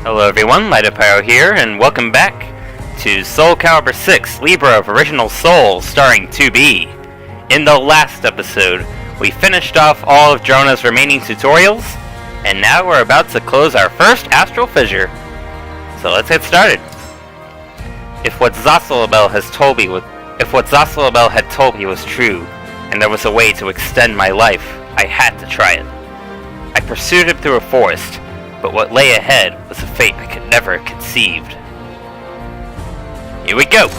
Hello everyone, Lightapyro here, and welcome back to Soulcalibur 6, Libra of Original Soul, starring 2B. In the last episode, we finished off all of Drona's remaining tutorials, and now we're about to close our first Astral Fissure. So let's get started. If what Soulcalibur had told me was true, and there was a way to extend my life, I had to try it. I pursued him through a forest, but what lay ahead was a fate I could never have conceived. Here we go!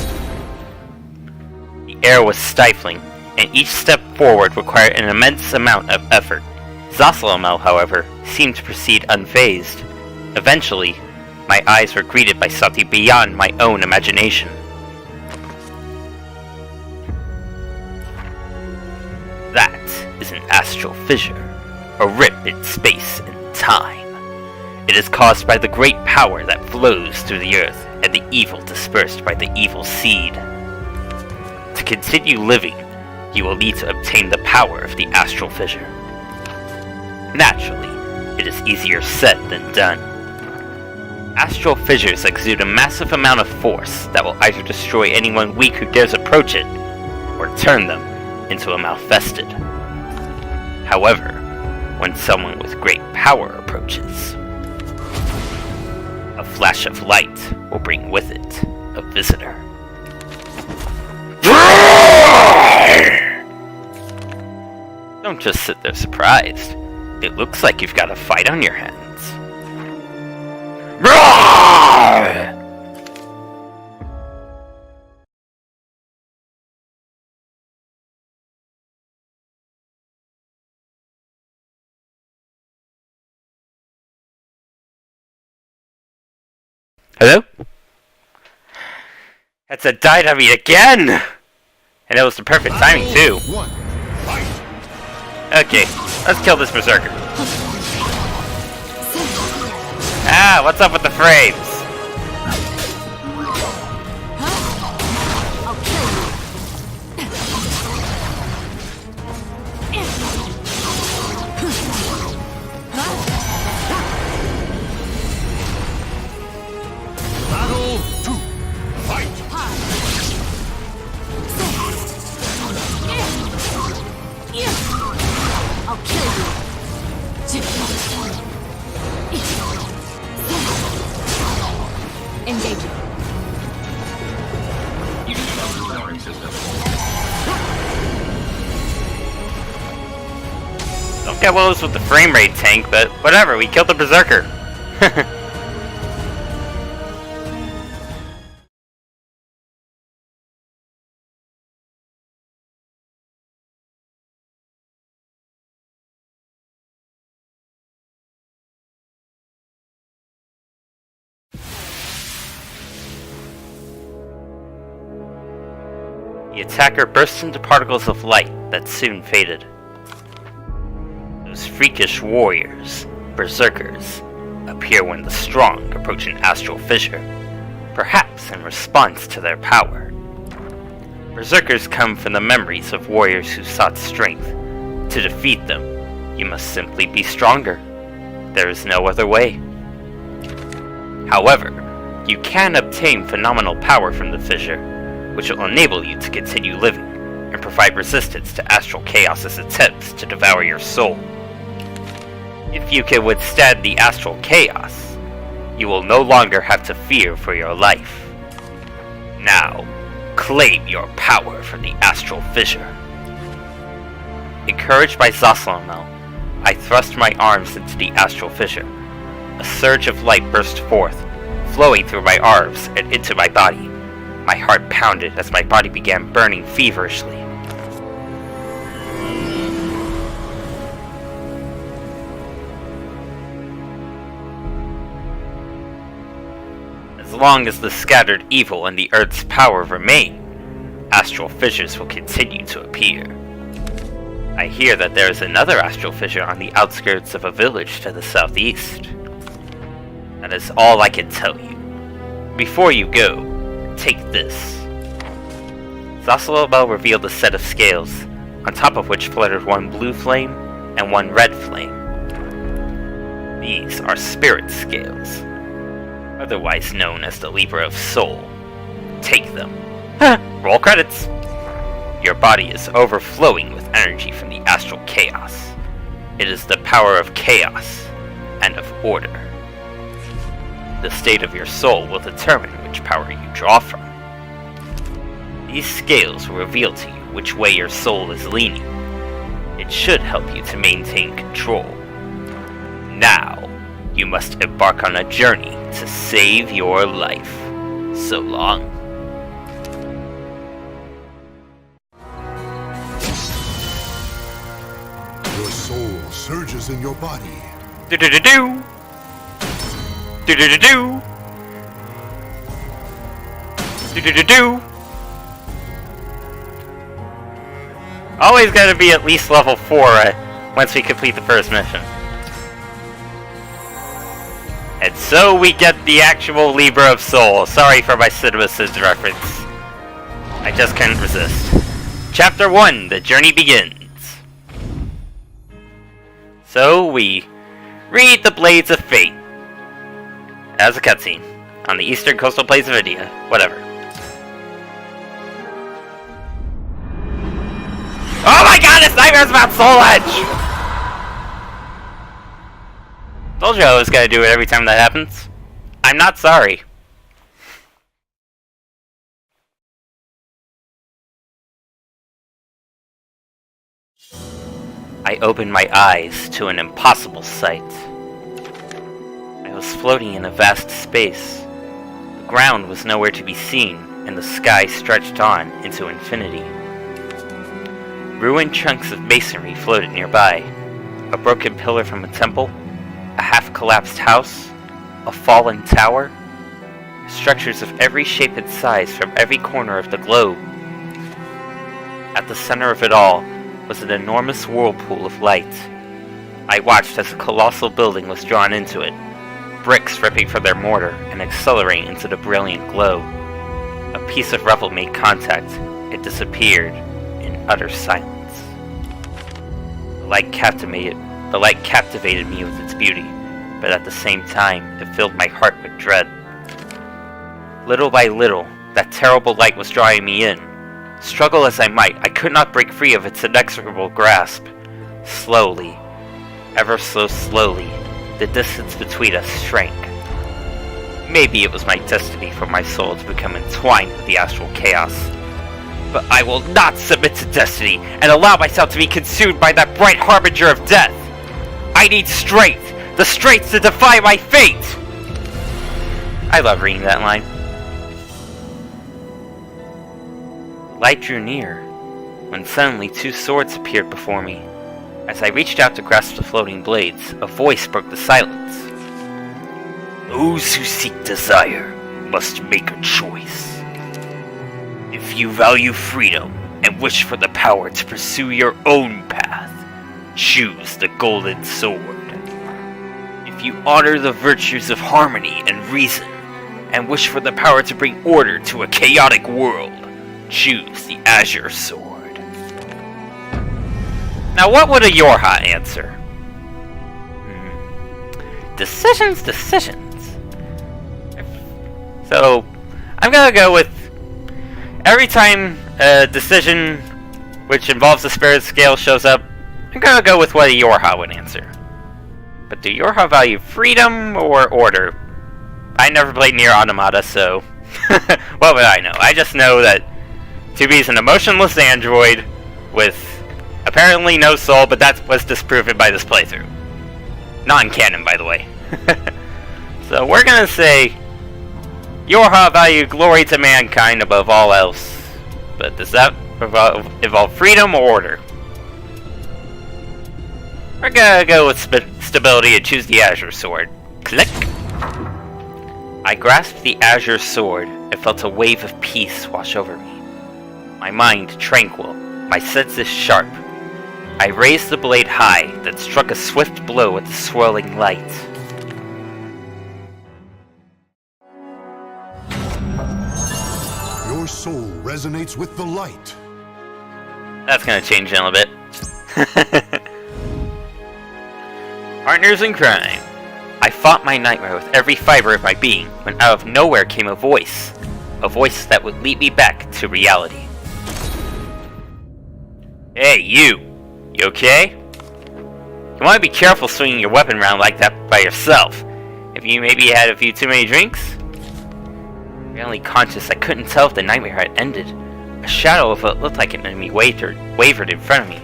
The air was stifling, and each step forward required an immense amount of effort. Soulcalibur, however, seemed to proceed unfazed. Eventually, my eyes were greeted by something beyond my own imagination. That is an astral fissure, a rip in space and time. It is caused by the great power that flows through the earth and the evil dispersed by the evil seed. To continue living, you will need to obtain the power of the astral fissure. Naturally, it is easier said than done. Astral fissures exude a massive amount of force that will either destroy anyone weak who dares approach it, or turn them into a malfested. However, when someone with great power approaches, a flash of light will bring with it a visitor. Don't just sit there surprised. It looks like you've got a fight on your hands. Hello? That's a died on me again! And it was the perfect timing, too. Okay, let's kill this berserker. Ah, what's up with the frames? Engaging. Don't get woes with the frame rate tank, but whatever, we killed the berserker. The attacker burst into particles of light that soon faded. Those freakish warriors, berserkers, appear when the strong approach an astral fissure, perhaps in response to their power. Berserkers come from the memories of warriors who sought strength. To defeat them, you must simply be stronger. There is no other way. However, you can obtain phenomenal power from the fissure, which will enable you to continue living, and provide resistance to Astral Chaos's attempts to devour your soul. If you can withstand the Astral Chaos, you will no longer have to fear for your life. Now, claim your power from the Astral Fissure. Encouraged by Soulcalibur, I thrust my arms into the Astral Fissure. A surge of light burst forth, flowing through my arms and into my body. My heart pounded as my body began burning feverishly. As long as the scattered evil and the Earth's power remain, astral fissures will continue to appear. I hear that there is another astral fissure on the outskirts of a village to the southeast. That is all I can tell you. Before you go, take this. Soulcalibur revealed a set of scales, on top of which fluttered one blue flame and one red flame. These are spirit scales. otherwise known as the Libra of Soul. Take them. Roll credits! Your body is overflowing with energy from the astral chaos. It is the power of chaos and of order. The state of your soul will determine which power you draw from. These scales will reveal to you which way your soul is leaning. It should help you to maintain control. Now, you must embark on a journey to save your life. So long. Your soul surges in your body. Do-do-do-do! Do-do-do-do! Do-do-do-do! Always gotta be at least level 4 once we complete the first mission. And so we get the actual Libra of Soul. Sorry for my CinemaSins reference. I just couldn't resist. Chapter 1, The Journey Begins. So we read the Blades of Fate as a cutscene on the eastern coastal plains of India. Whatever. Oh my god, it's nightmares about Soul Edge! Told you I was gonna do it every time that happens. I'm not sorry. I opened my eyes to an impossible sight. I was floating in a vast space. The ground was nowhere to be seen, and the sky stretched on into infinity. Ruined chunks of masonry floated nearby. A broken pillar from a temple, a half-collapsed house, a fallen tower, structures of every shape and size from every corner of the globe. At the center of it all was an enormous whirlpool of light. I watched as a colossal building was drawn into it, bricks ripping from their mortar and accelerating into the brilliant glow. A piece of rubble made contact. It disappeared in utter silence. The light captivated me with its beauty, but at the same time, it filled my heart with dread. Little by little, that terrible light was drawing me in. Struggle as I might, I could not break free of its inexorable grasp. Slowly, ever so slowly, the distance between us shrank. Maybe it was my destiny for my soul to become entwined with the astral chaos. But I will not submit to destiny and allow myself to be consumed by that bright harbinger of death. I need strength, the strength to defy my fate! I love reading that line. The light drew near, when suddenly 2 swords appeared before me. As I reached out to grasp the floating blades, a voice broke the silence. Those who seek desire must make a choice. If you value freedom and wish for the power to pursue your own path, choose the golden sword. If you honor the virtues of harmony and reason, and wish for the power to bring order to a chaotic world, choose the azure sword. Now what would a YoRHa answer? Decisions. So, I'm gonna go with every time a decision which involves the spirit scale shows up, I'm gonna go with what a YoRHa would answer. But do YoRHa value freedom or order? I never played Nier Automata, so what would I know? I just know that 2B is an emotionless android with apparently no soul, but that was disproven by this playthrough. Non-canon, by the way. So we're gonna say YoRHa value glory to mankind above all else. But does that involve freedom or order? We're gonna go with stability and choose the azure sword. Click! I grasped the azure sword and felt a wave of peace wash over me. My mind tranquil, my senses sharp. I raised the blade high, then struck a swift blow at the swirling light. Your soul resonates with the light. That's gonna change in a little bit. Partners in crime. I fought my nightmare with every fiber of my being when out of nowhere came a voice that would lead me back to reality. Hey, you okay? You want to be careful swinging your weapon around like that by yourself. If you maybe had a few too many drinks? Barely conscious, I couldn't tell if the nightmare had ended. A shadow of what looked like an enemy wavered in front of me,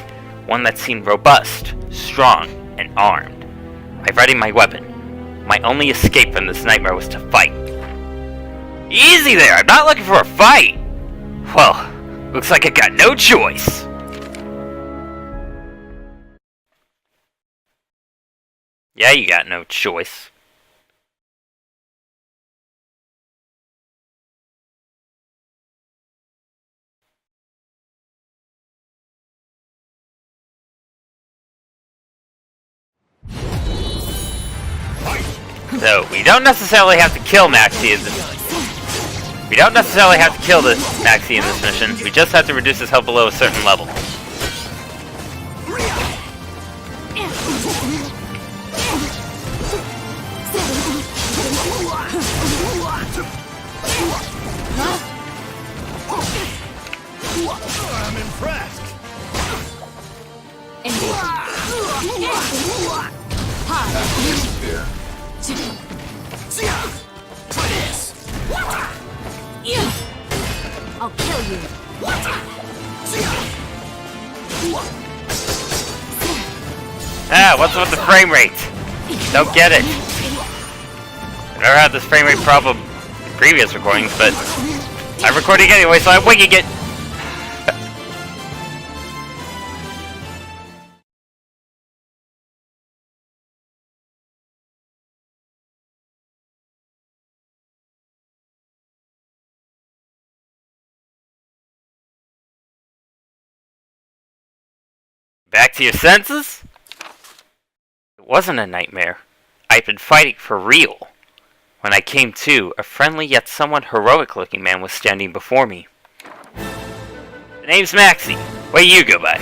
one that seemed robust, strong, and armed. I readied my weapon. My only escape from this nightmare was to fight. Easy there, I'm not looking for a fight! Well, looks like I got no choice. Yeah, you got no choice. So, we don't necessarily have to kill Maxi in this. We don't necessarily have to kill Maxi in this mission. We just have to reduce his health below a certain level. I'm impressed. Try this. I'll kill you. Ah, what's with the frame rate? Don't get it. I've never had this frame rate problem in previous recordings, but I'm recording anyway, so I'm winging it. Back to your senses? It wasn't a nightmare. I'd been fighting for real. When I came to, a friendly yet somewhat heroic-looking man was standing before me. The name's Maxi. What do you go by?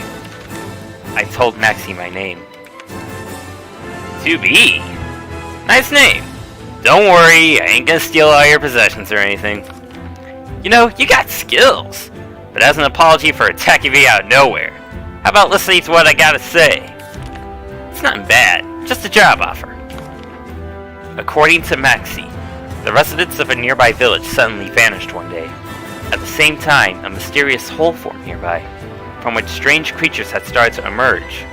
I told Maxi my name. 2B? Nice name. Don't worry, I ain't gonna steal all your possessions or anything. You know, you got skills. But as an apology for attacking me out of nowhere, how about listening to what I gotta say? It's nothing bad, just a job offer. According to Maxi, the residents of a nearby village suddenly vanished one day. At the same time, a mysterious hole formed nearby, from which strange creatures had started to emerge.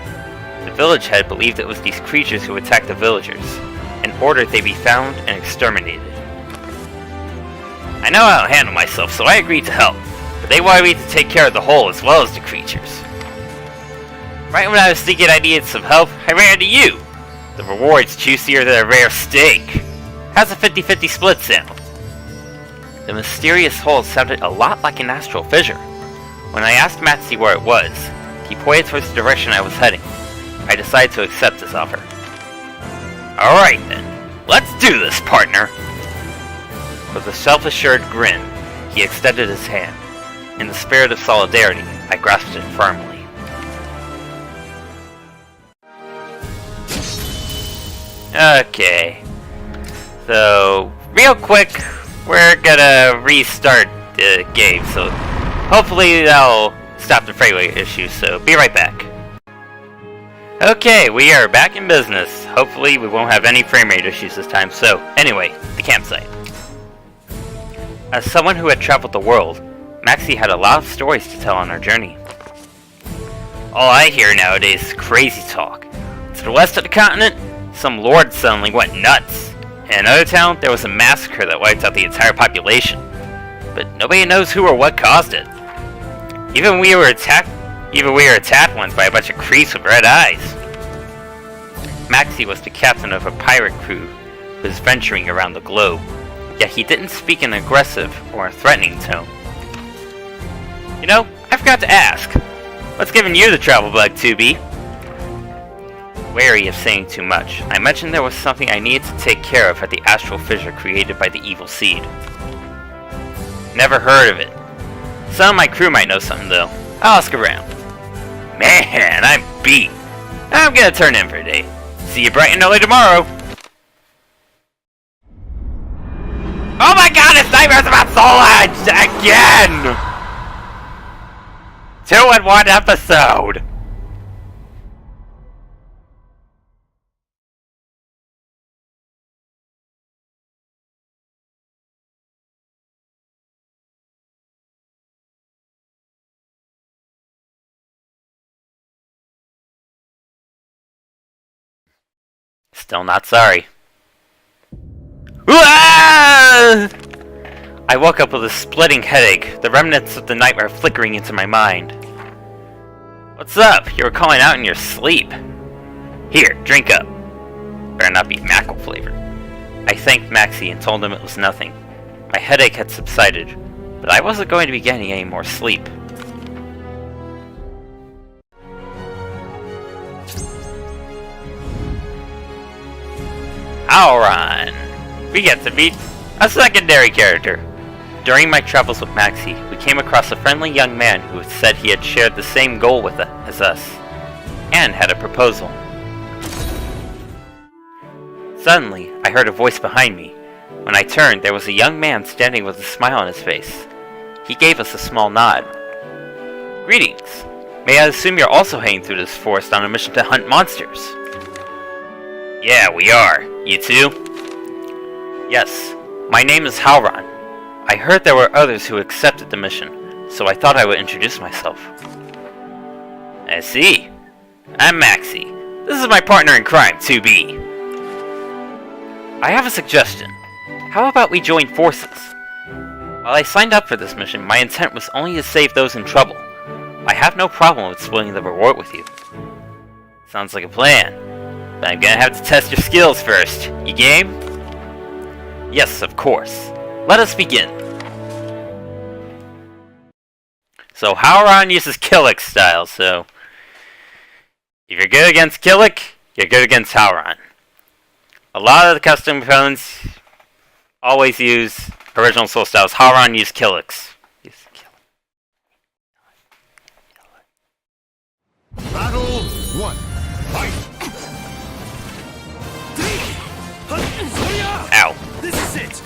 The village head believed it was these creatures who attacked the villagers, and ordered they be found and exterminated. I know how to handle myself, so I agreed to help, but they wanted me to take care of the hole as well as the creatures. Right when I was thinking I needed some help, I ran into you! The reward's juicier than a rare steak. How's a 50-50 split sound? The mysterious hole sounded a lot like an astral fissure. When I asked Maxi where it was, he pointed towards the direction I was heading. I decided to accept his offer. Alright then, let's do this, partner! With a self-assured grin, he extended his hand. In the spirit of solidarity, I grasped it firmly. Okay, so real quick, we're gonna restart the game, so hopefully that'll stop the frame rate issues, so be right back. Okay, we are back in business. Hopefully we won't have any frame rate issues this time, so anyway, the campsite. As someone who had traveled the world, Maxi had a lot of stories to tell on our journey. All I hear nowadays is crazy talk. To the west of the continent, some lord suddenly went nuts. In another town, there was a massacre that wiped out the entire population. But nobody knows who or what caused it. Even we were attacked once by a bunch of creeps with red eyes. Maxi was the captain of a pirate crew who was venturing around the globe, yet he didn't speak in an aggressive or a threatening tone. You know, I forgot to ask, what's giving you the travel bug, 2B? Wary of saying too much, I mentioned there was something I needed to take care of at the Astral Fissure created by the Evil Seed. Never heard of it. Some of my crew might know something though. I'll ask around. Man, I'm beat. I'm gonna turn in for a day. See you bright and early tomorrow. Oh my god, it's nightmares about Soulless again! 2 in 1 episode! Still not sorry. I woke up with a splitting headache, the remnants of the nightmare flickering into my mind. What's up? You were calling out in your sleep. Here, drink up. Better not be mackerel-flavored. I thanked Maxie and told him it was nothing. My headache had subsided, but I wasn't going to be getting any more sleep. Hal Ron. We get to meet a secondary character. During my travels with Maxie, we came across a friendly young man who said he had shared the same goal with as us, and had a proposal. Suddenly, I heard a voice behind me. When I turned, there was a young man standing with a smile on his face. He gave us a small nod. Greetings. May I assume you're also heading through this forest on a mission to hunt monsters? Yeah, we are. You too? Yes. My name is Hal Ron. I heard there were others who accepted the mission, so I thought I would introduce myself. I see. I'm Maxie. This is my partner in crime, 2B. I have a suggestion. How about we join forces? While I signed up for this mission, my intent was only to save those in trouble. I have no problem with splitting the reward with you. Sounds like a plan. But I'm gonna have to test your skills first. You game? Yes, of course. Let us begin. So Hal Ron uses Killick style, so if you're good against Killick, you're good against Hal Ron. A lot of the custom opponents always use original soul styles. Hal Ron use Killicks. Battle 1. Fight! Ow. This is it!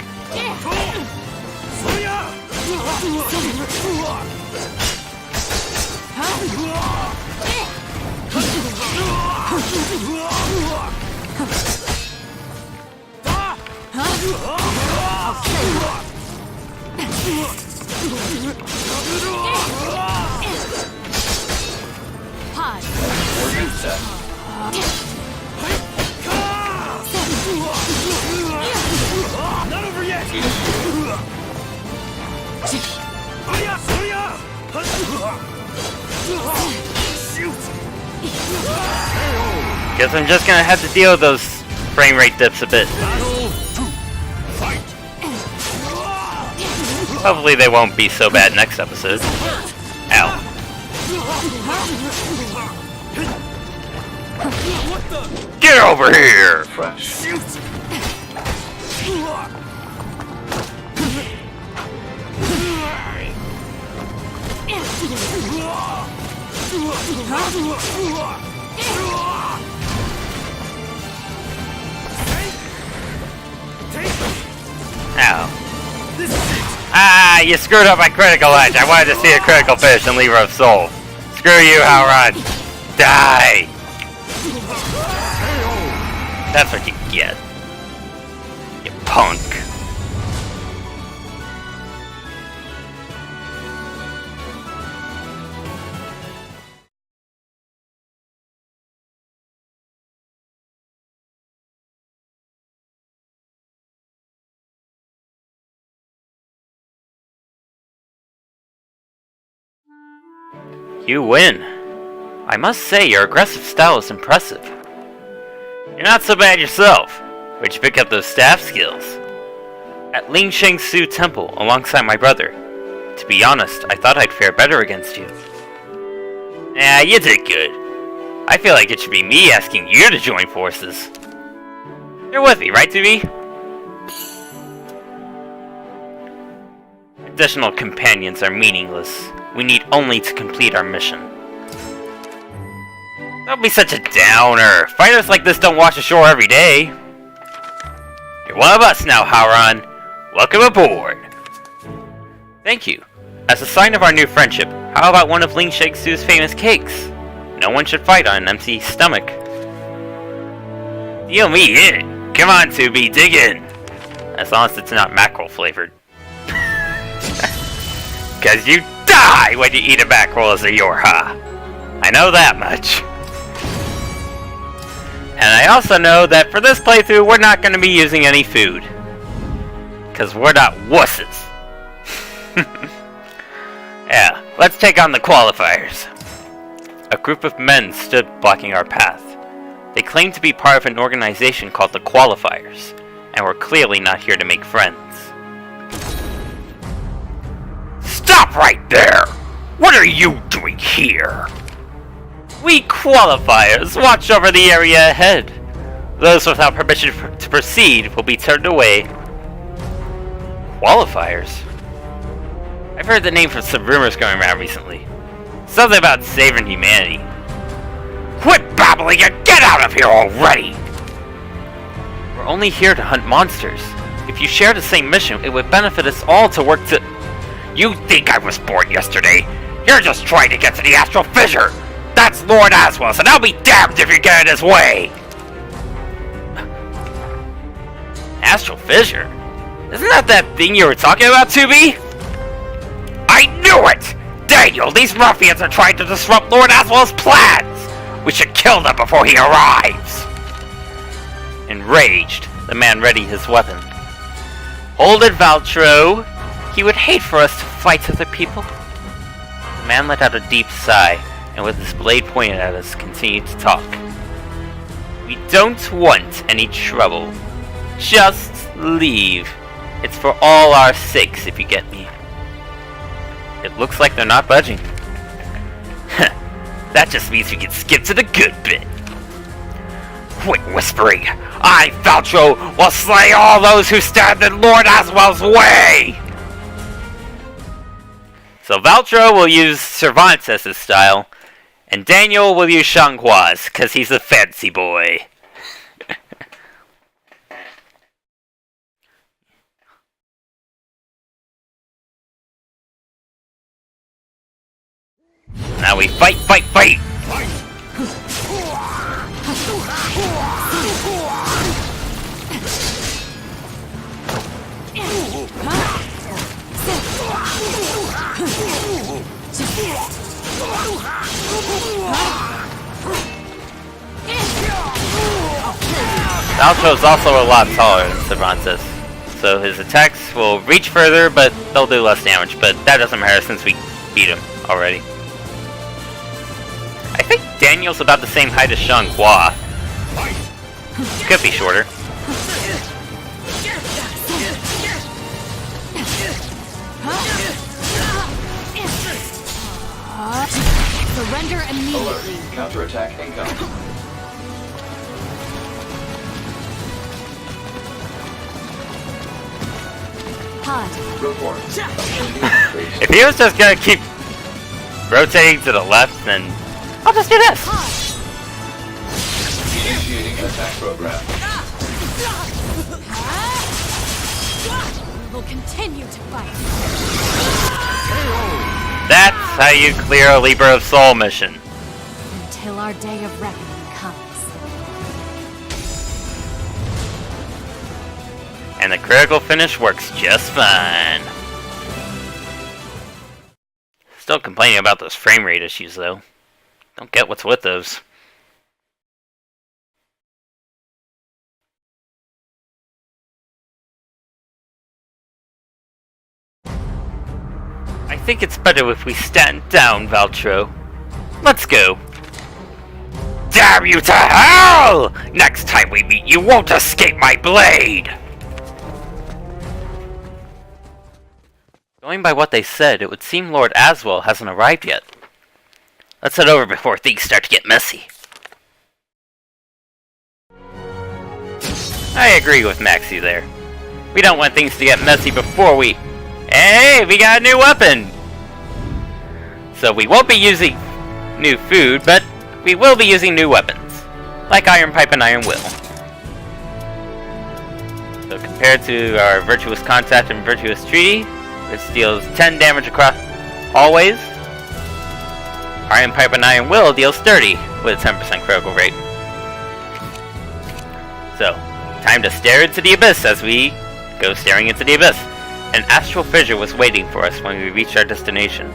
Not over yet! Guess I'm just gonna have to deal with those frame rate dips a bit. Hopefully they won't be so bad next episode. Ow. Get over here! Ow. Ah, you screwed up my critical edge. I wanted to see a critical finish in Libra of Soul. Screw you, Hal Ron. Die! That's what you get. You punk. You win. I must say, your aggressive style is impressive. You're not so bad yourself. Where'd you pick up those staff skills? At Ling Sheng Su Temple, alongside my brother. To be honest, I thought I'd fare better against you. Nah, you did good. I feel like it should be me asking you to join forces. You're with me, right, Tubi? Additional companions are meaningless. We need only to complete our mission. Don't be such a downer. Fighters like this don't wash ashore every day. You're one of us now, Hal Ron. Welcome aboard! Thank you. As a sign of our new friendship, how about one of Ling Shangsu's famous cakes? No one should fight on an empty stomach. Deal me in! Come on, Tubi, dig in! As long as it's not mackerel-flavored. Cause you die when you eat a mackerel as a YoRHa. I know that much. And I also know that for this playthrough, we're not going to be using any food. Cause we're not wusses. Yeah, let's take on the Qualifiers. A group of men stood blocking our path. They claimed to be part of an organization called the Qualifiers, and were clearly not here to make friends. Stop right there! What are you doing here? We Qualifiers watch over the area ahead. Those without permission to proceed will be turned away. Qualifiers? I've heard the name from some rumors going around recently. Something about saving humanity. Quit babbling and get out of here already! We're only here to hunt monsters. If you share the same mission, it would benefit us all to work to... You think I was born yesterday? You're just trying to get to the Astral Fissure! That's Lord Aswell's, and I'll be damned if you get in his way! Astral Fissure? Isn't that thing you were talking about, Tubi? I knew it! Daniel, these ruffians are trying to disrupt Lord Aswell's plans! We should kill them before he arrives! Enraged, the man readied his weapon. Hold it, Valtro! He would hate for us to fight other people. The man let out a deep sigh, and with his blade pointed at us, continued to talk. We don't want any trouble. Just leave. It's for all our sakes, if you get me. It looks like they're not budging. That just means we can skip to the good bit. Quit whispering! I, Valtro, will slay all those who stand in Lord Aswell's way! So Valtro will use Cervantes' style, and Daniel will use Shanghua's, cause he's a fancy boy. Now we fight, fight, fight! Valtro is also a lot taller than Cervantes, so his attacks will reach further, but they'll do less damage, but that doesn't matter since we beat him already. I think Daniel's about the same height as Shanghua. Could be shorter. Surrender immediately. Alert. Counterattack incoming. Hot. Report. If he was just gonna keep rotating to the left, then I'll just do this. Initiating an attack program. We will continue to fight. That's how you clear a Libra of Soul mission. Until our day of reckoning comes. And the critical finish works just fine. Still complaining about those frame rate issues though. Don't get what's with those. I think it's better if we stand down, Valtro. Let's go. Damn you to hell! Next time we meet, you won't escape my blade! Going by what they said, it would seem Lord Aswell hasn't arrived yet. Let's head over before things start to get messy. I agree with Maxie there. We don't want things to get messy before we... Hey, we got a new weapon! So we won't be using new food, but we will be using new weapons. Like Iron Pipe and Iron Will. So compared to our Virtuous Contact and Virtuous Treaty, which deals 10 damage across always, Iron Pipe and Iron Will deals 30 with a 10% critical rate. So, time to stare into the abyss as we go staring into the abyss. An Astral Fissure was waiting for us when we reached our destination.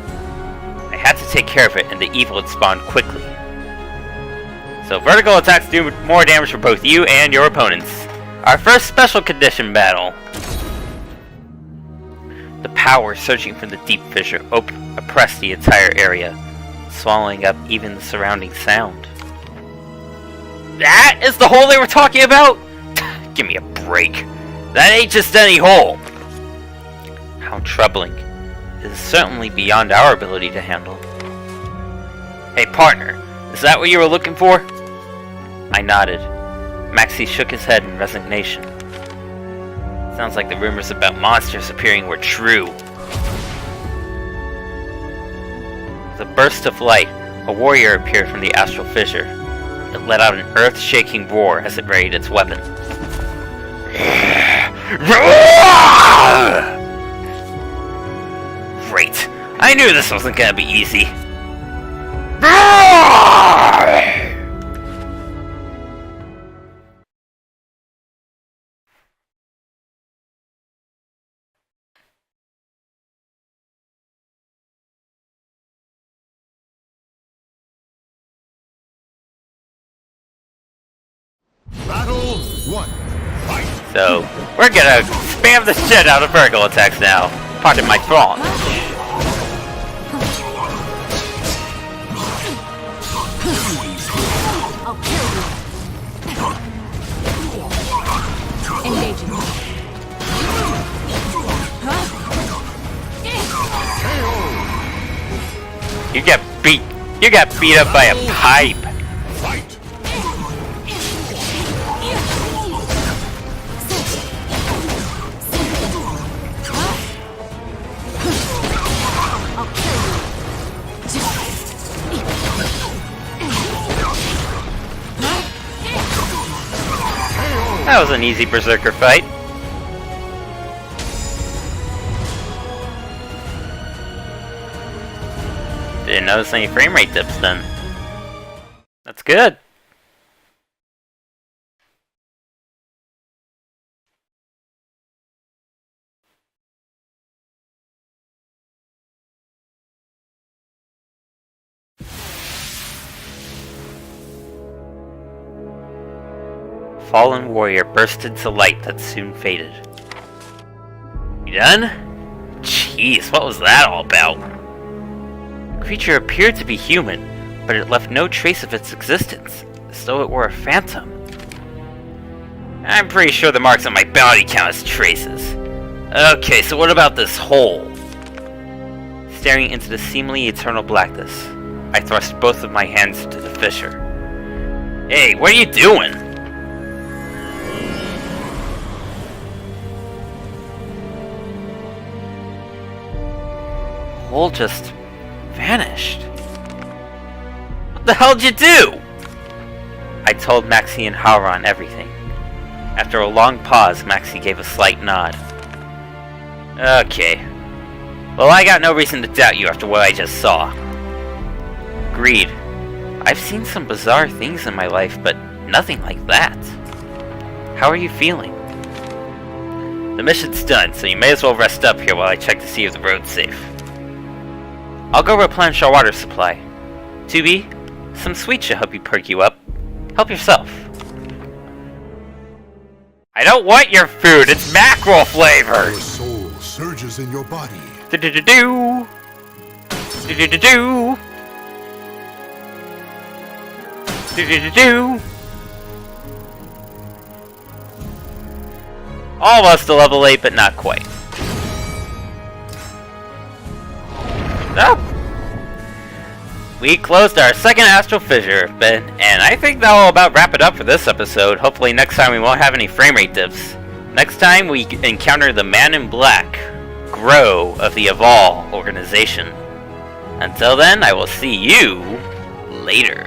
I had to take care of it, and the evil had spawned quickly. So vertical attacks do more damage for both you and your opponents. Our first special condition battle. The power surging from the deep fissure oppressed the entire area, swallowing up even the surrounding sound. That is the hole they were talking about? Give me a break. That ain't just any hole. How troubling. It is certainly beyond our ability to handle. Hey partner, is that what you were looking for? I nodded. Maxie shook his head in resignation. Sounds like the rumors about monsters appearing were true. With a burst of light, a warrior appeared from the Astral Fissure. It let out an earth-shaking roar as it readied its weapon. Great. I knew this wasn't gonna be easy. Battle 1. Fight! So, we're gonna spam the shit out of vertical attacks now. Pardon my thought. I'll kill you. Engaging. You got beat up by a pipe. Fight! I'll kill you. That was an easy berserker fight. Didn't notice any frame rate dips then. That's good. Fallen warrior burst into light that soon faded. You done? Jeez, what was that all about? The creature appeared to be human, but it left no trace of its existence, as though it were a phantom. I'm pretty sure the marks on my bounty count as traces. Okay, so what about this hole? Staring into the seemingly eternal blackness, I thrust both of my hands into the fissure. Hey, what are you doing? The hole just vanished. What the hell did you do? I told Maxie and Hal Ron everything. After a long pause, Maxie gave a slight nod. Okay. Well, I got no reason to doubt you after what I just saw. Agreed. I've seen some bizarre things in my life, but nothing like that. How are you feeling? The mission's done, so you may as well rest up here while I check to see if the road's safe. I'll go replenish our water supply. 2B, some sweets should help you perk you up. Help yourself. I don't want your food, it's mackerel-flavored! Your soul surges in your body. Do-do-do-do! Do-do-do-do! Do-do-do-do! Almost to level 8, but not quite. So, we closed our second Astral Fissure, and I think that'll about wrap it up for this episode. Hopefully next time we won't have any frame rate dips. Next time we encounter the Man in Black, Grow of the Evolve organization. Until then, I will see you later.